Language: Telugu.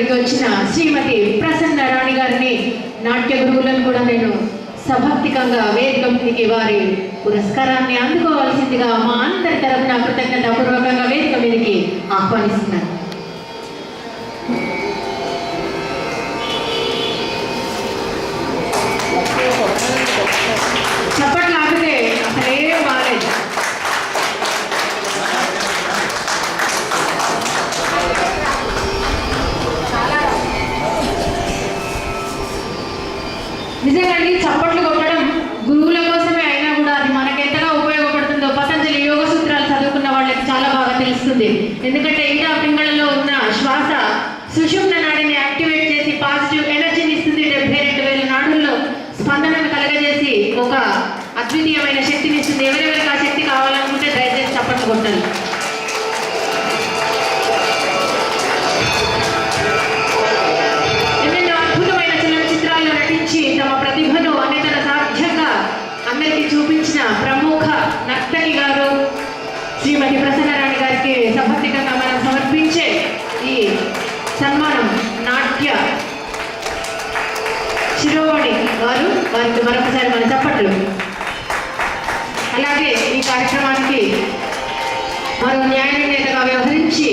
ఇక్కడికి వచ్చిన శ్రీమతి ప్రసన్న రాణి గారిని, నాట్య గురువులను కూడా నేను సభక్తికంగా వేదిక మీదకి వారి పురస్కారాన్ని అందుకోవాల్సిందిగా మా అందరి తరఫున కృతజ్ఞతాపూర్వకంగా వేదిక మీదకి ఆహ్వానిస్తున్నాను. చప్పట్లు ఆపితే అసలేం బాలేదు. నిజంగా చప్పట్లు కొట్టడం గురువుల కోసమే అయినా కూడా అది మనకి ఎంతగా ఉపయోగపడుతుందో పతంజలి యోగ సూత్రాలు చదువుకున్న వాళ్ళకి చాలా బాగా తెలుస్తుంది. ఎందుకంటే ఇంకా పింగళలో ఉన్న శ్వాస సుషుమ్న నాడిని యాక్టివేట్ చేసి పాజిటివ్ ఎనర్జీని ఇస్తుంది. 72,000 నాడుల్లో స్పందనను కలగజేసి ఒక అద్వితీయమైన శక్తిని ఇస్తుంది. ఎవరెవరికి ఆ శక్తి కావాలనుకుంటే దయచేసి చప్పట్లు కొట్టాలి. తమ ప్రతిభను అనేతర సాధ్యంగా అందరికీ చూపించిన ప్రముఖ నర్తకి గారు శ్రీమతి ప్రసన్న రాణి గారికి సభక్తికంగా మనం సమర్పించే ఈ సన్మానం నాట్య శిరోమణి గారు, వారికి మరొకసారి మన చప్పట్లు. అలాగే ఈ కార్యక్రమానికి మరో న్యాయ నిర్ణేతగా వ్యవహరించి